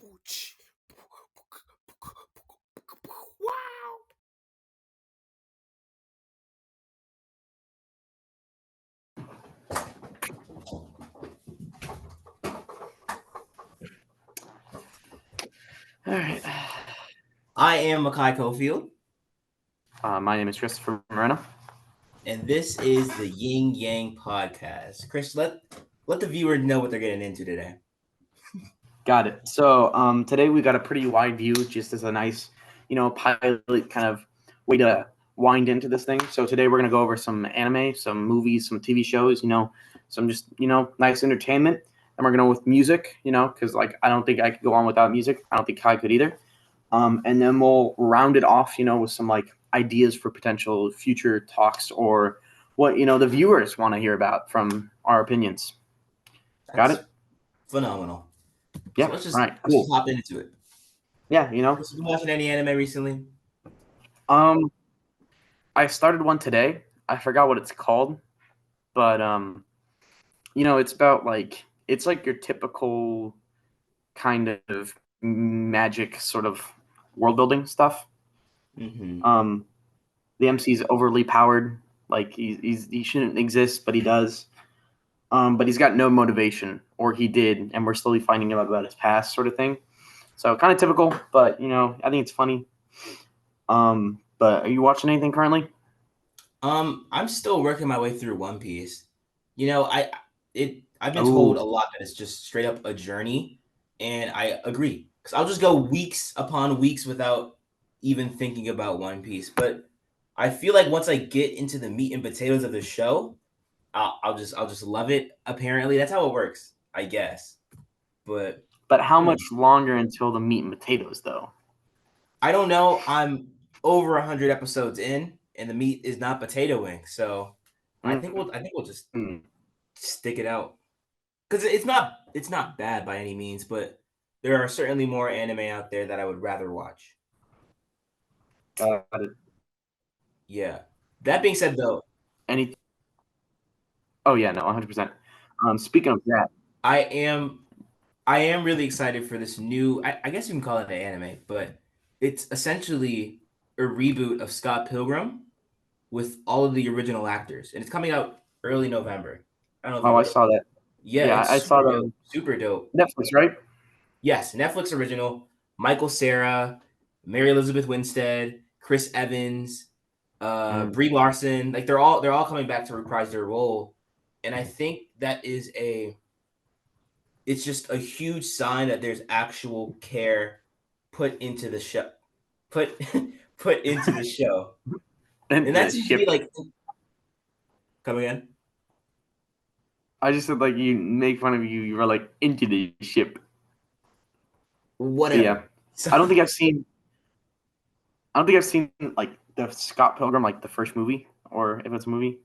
Wow. All right. I am Makai Cofield, My name is Christopher Moreno. and this is the Ying Yang podcast. Chris, let the viewer know what they're getting into today. Got it. So today we got a pretty wide view, just as a nice, pilot kind of way to wind into this thing. So today we're gonna go over some anime, some movies, some TV shows, some just nice entertainment. And we're gonna go with music, because I don't think I could go on without music. I don't think Kai could either. And then we'll round it off, with some ideas for potential future talks or what the viewers want to hear about from our opinions. Got it? Phenomenal. Yeah. So let's just All right. Cool. hop into it. Yeah. Chris, you been watching any anime recently? I started one today. I forgot what it's called, but it's about it's like your typical kind of magic sort of world building stuff. Mm-hmm. The MC is overly powered. Like he shouldn't exist, but he does. But he's got no motivation, or he did, and we're slowly finding out about his past, sort of thing. So kind of typical, but I think it's funny. But are you watching anything currently? I'm still working my way through One Piece. I've been told a lot that it's just straight up a journey, and I agree. Because I'll just go weeks upon weeks without even thinking about One Piece. But I feel like once I get into the meat and potatoes of the show, I'll just love it. Apparently, that's how it works, I guess. But how much longer until the meat and potatoes, though? I don't know. I'm over 100 episodes in, and the meat is not potatoing. So I think we'll just stick it out, because it's not bad by any means, but there are certainly more anime out there that I would rather watch. Got it. Yeah. That being said, though, Oh yeah, no, 100%. Speaking of that, I am really excited for this new. I guess you can call it an anime, but it's essentially a reboot of Scott Pilgrim with all of the original actors, and it's coming out early November. I don't know if you I saw that. Yeah, it's I saw super that. dope. Super dope. Netflix, right? Yes, Netflix original. Michael Cera, Mary Elizabeth Winstead, Chris Evans, Brie Larson. Like they're all coming back to reprise their role, and I think that is it's just a huge sign that there's actual care put into the show. Put put into the show. And that's usually like come again. I just said you make fun of you. You were into the ship. Whatever. Yeah. So, I don't think I've seen the Scott Pilgrim the first movie, or if it's a movie.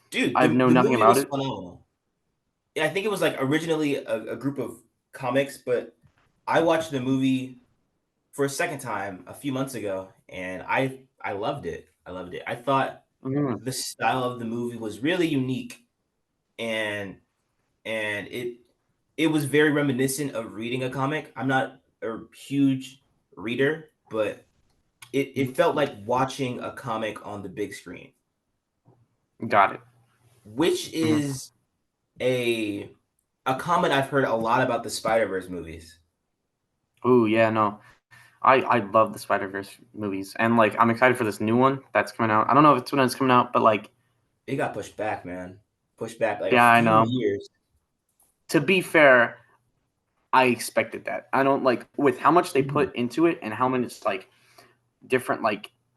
Dude, I know nothing about it. Phenomenal. I think it was originally a group of comics, but I watched the movie for a second time a few months ago, and I loved it. I loved it. I thought the style of the movie was really unique, and it was very reminiscent of reading a comic. I'm not a huge reader, but it felt like watching a comic on the big screen. Got it. Which is a comment I've heard a lot about the Spider-Verse movies. Oh yeah, no. I love the Spider-Verse movies, and I'm excited for this new one that's coming out. I don't know if it's when it's coming out, but it got pushed back, man. Pushed back yeah, a few I know. years. To be fair, I expected that. I don't with how much they put into it and how many it's different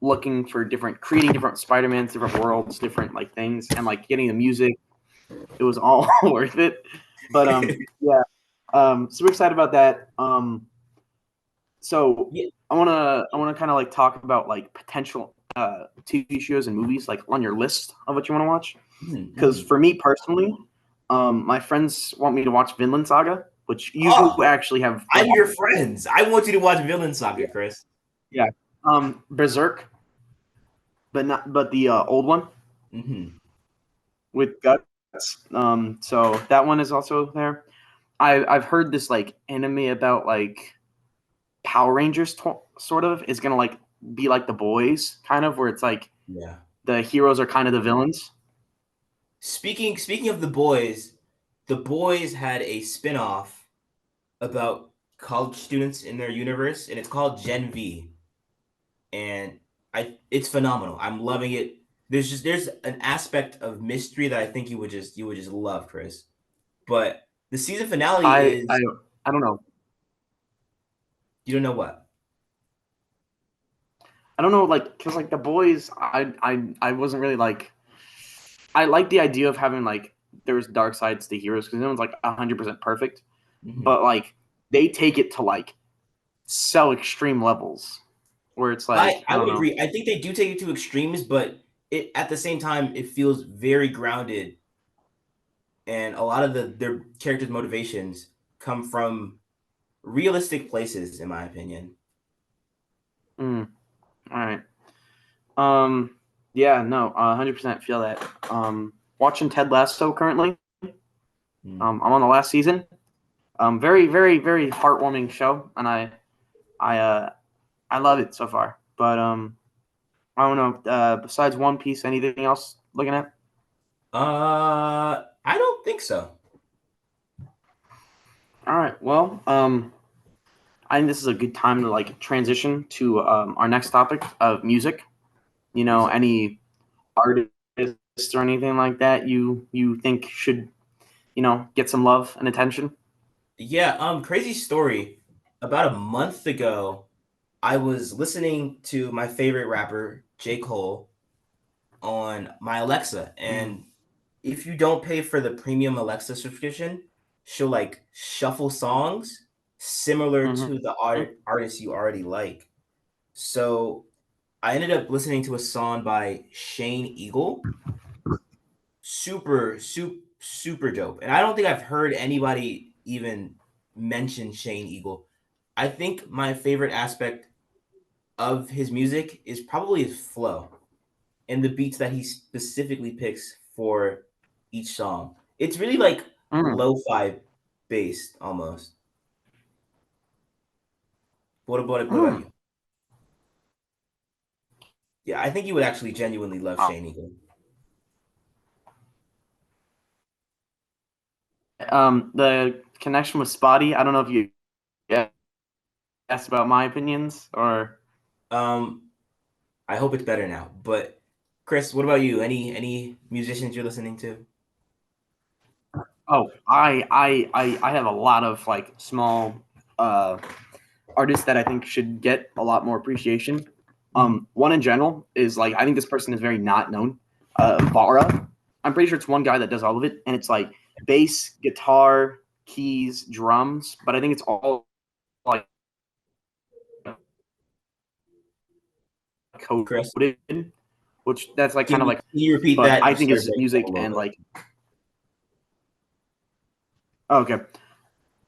looking for creating different Spider-Mans, different worlds, different things, and getting the music. It was all worth it. But yeah, super excited about that. So yeah. I wanna kind of talk about potential TV shows and movies on your list of what you want to watch. Because for me personally, my friends want me to watch Vinland Saga, which you actually have. I'm your friends. I want you to watch Vinland Saga, Chris. Yeah. Berserk, but the old one with guts. So that one is also there. I've heard this anime about Power Rangers sort of is gonna like be like The Boys, kind of, where it's like Yeah. the heroes are kind of the villains. Speaking of the boys had a spin-off about college students in their universe, and it's called Gen V. And it's phenomenal. I'm loving it. There's an aspect of mystery that I think you would just love, Chris. But the season finale I I is I don't know. you don't know what. I don't know, like, cause like The Boys, I wasn't really like. I like the idea of having like there's dark sides to heroes because no one's like 100% perfect, Mhm. but like they take it to like so extreme levels where it's like I I don't would know. agree. I think they do take it to extremes, but it at the same time it feels very grounded, and a lot of their characters' motivations come from realistic places, in my opinion. Mm, all right. Um. Yeah. No. 100% feel that. Watching Ted Lasso currently. Mm. I'm on the last season. Very, very, very heartwarming show, and I, I love it so far. But I don't know. Besides One Piece, anything else looking at? I don't think so. All right. Well, I think this is a good time to like transition to our next topic of music. You know, Music. any artists or anything like that you think should get some love and attention. Yeah, crazy story. About a month ago, I was listening to my favorite rapper, J. Cole, on my Alexa. Mm, And if you don't pay for the premium Alexa subscription, she'll like shuffle songs similar to the mm-hmm. artists you already like. So I ended up listening to a song by Shane Eagle. Super dope. And I don't think I've heard anybody even mention Shane Eagle. I think my favorite aspect of his music is probably his flow and the beats that he specifically picks for each song. It's really like Mm. lo-fi based almost. What about Mm. you? Yeah, I think you would actually genuinely love Shane Eagle. The connection with Spotty. I don't know if you asked about my opinions or. Um, I hope it's better now. But Chris, what about you? Any musicians you're listening to? Oh, I have a lot of like small uh, artists that I think should get a lot more appreciation. Mhm. One in general is like I think this person is very not known. Vara. I'm pretty sure it's one guy that does all of it, and it's like bass, guitar, keys, drums. But I think it's all like Chris, coded, which that's like kind of like. can you repeat But that? I You think started his breaking up a music little and bit. like oh, okay,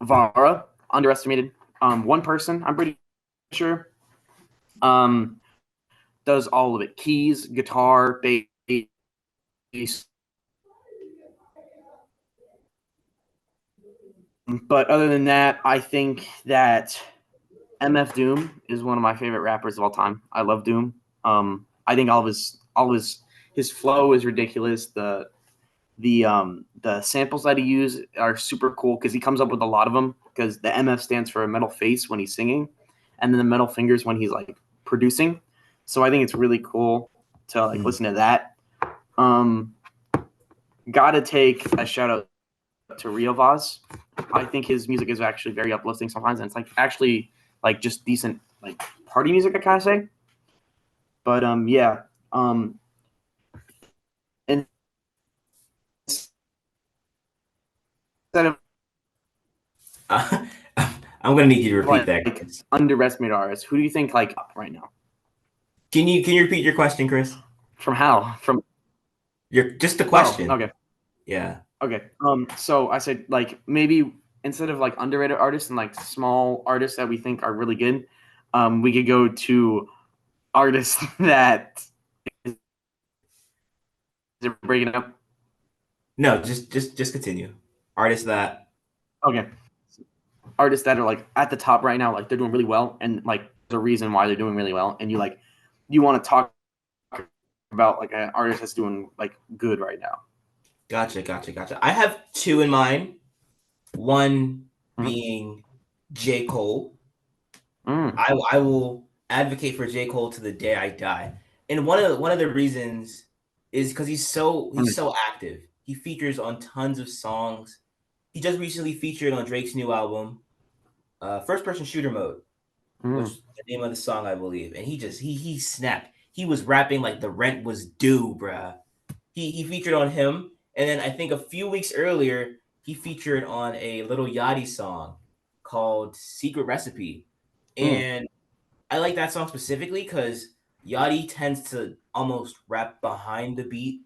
Vara underestimated. One person I'm pretty sure. Um, does all of it: keys, guitar, bass. But other than that, I think that MF Doom is one of my favorite rappers of all time. I love Doom. I think all his flow is ridiculous. The samples that he uses are super cool because he comes up with a lot of them. Because the MF stands for metal face when he's singing, and then the metal fingers when he's like producing. So I think it's really cool to like Mhm. listen to that. Um, Gotta take a shout out to Rio Vaz. I think his music is actually very uplifting sometimes, and it's like actually like just decent like party music. I kind of say, but yeah. And instead of I'm gonna need you to repeat that, like Chris. underestimated artists, who do you think like up right now? Can you repeat your question, Chris? From how? From Your just the oh, question. okay, Yeah. okay. So I said like maybe instead of like underrated artists and like small artists that we think are really good, we could go to artists that is it breaking up. No, just continue. Artists that Okay. artists that are like at the top right now, like they're doing really well, and like there's a reason why they're doing really well, and you want to talk about like an artist that's doing like good right now. Gotcha. I have two in mind. One Mm-hmm. being J. Cole. Mm. I will advocate for J. Cole to the day I die. And one of the reasons is because he's so active. He features on tons of songs. He just recently featured on Drake's new album, First Person Shooter Mode, which Mm. is the name of the song, I believe. And he snapped. He was rapping like the rent was due, bruh. He featured on him, and then I think a few weeks earlier he featured on a Little Yachty song called Secret Recipe. Mm. And I like that song specifically because Yachty tends to almost rap behind the beat,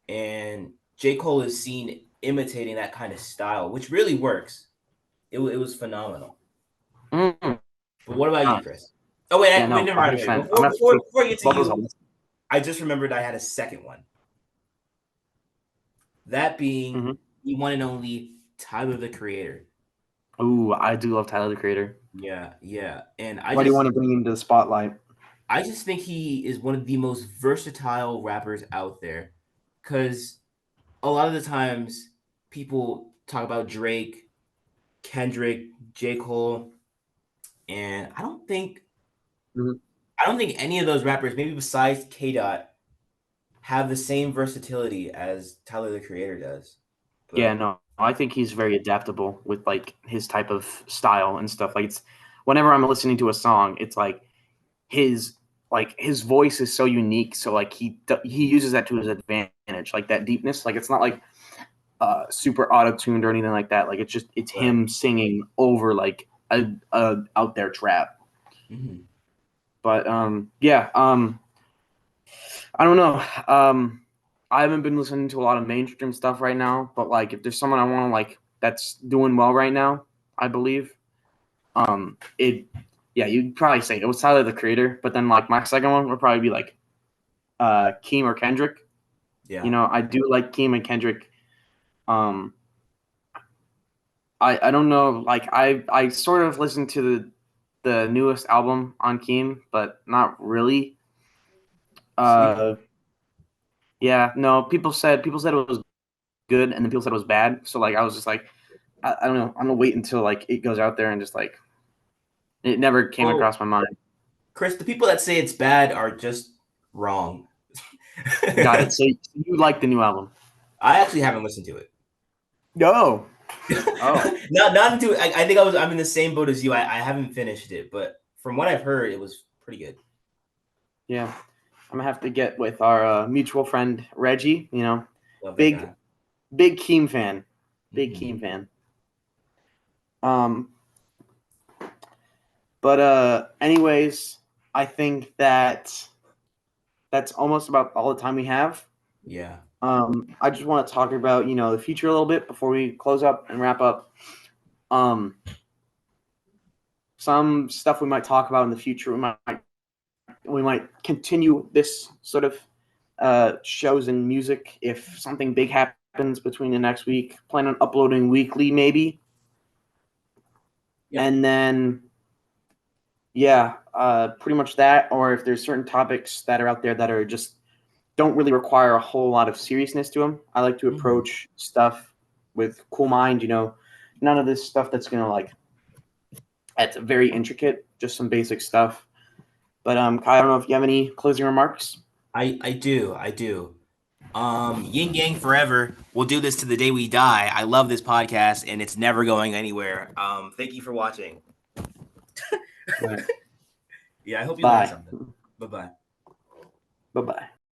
and J. Cole is seen imitating that kind of style, which really works. It was phenomenal. Mm. But what about you, Nice. Chris? Oh Yeah, wait, no, never mind. Wait. 100%. I'm gonna have to take Before I get to both those you, on. I just remembered I had a second one. That being Mm-hmm. the one and only Tyler the Creator. Ooh, I do love Tyler the Creator. Yeah. And Why do you want to bring him into the spotlight? I just think he is one of the most versatile rappers out there. Cause a lot of the times people talk about Drake, Kendrick, J. Cole, and Mm-hmm. I don't think any of those rappers, maybe besides K Dot, have the same versatility as Tyler the Creator does. Yeah, But no, I think he's very adaptable with like his type of style and stuff. Like it's whenever I'm listening to a song, it's his his voice is so unique. So like he uses that to his advantage, like that deepness. Like it's not like super auto tuned or anything like that. Like it's right. him singing over like a out there trap. Mm-hmm. But yeah, I don't know. I haven't been listening to a lot of mainstream stuff right now, but like if there's someone I want to like that's doing well right now, I believe it yeah, you'd probably say it was Tyler the Creator, but then like my second one would probably be like Keem or Kendrick. You Yeah. know, I do like Keem and Kendrick. Um I don't know, like I sort of listened to the newest album on Keem, but not really. Sleeper. Uh yeah, no, people said it was good, and then people said it was bad. So like I was just like, I don't know. I'm gonna wait until like it goes out there and just like it never came Well, across my mind. Chris, the people that say it's bad are just wrong. Got it. So you like the new album? I actually haven't listened to it. No. Oh Not into it. I think I'm in the same boat as you. I haven't finished it, but from what I've heard, it was pretty good. yeah. I'm gonna have to get with our mutual friend Reggie. You know, Love that big guy. big Keem fan. Big Mm-hmm. Keem fan. Um, but anyways, I think that's almost about all the time we have. Yeah. I just want to talk about the future a little bit before we close up and wrap up. Um, some stuff we might talk about in the future. We might continue this sort of shows and music if something big happens between the next week. Plan on uploading weekly, maybe, Yep. and then yeah, pretty much that. Or if there's certain topics that are out there that are just don't really require a whole lot of seriousness to them, I like to Mm-hmm. approach stuff with cool mind. None of this stuff that's gonna like that's very intricate, just some basic stuff. But Kai, I don't know if you have any closing remarks. I do. I do. Yin Yang forever. We'll do this to the day we die. I love this podcast, and it's never going anywhere. Thank you for watching. Right. Yeah, I hope you learned Bye. something. Bye bye. Bye bye.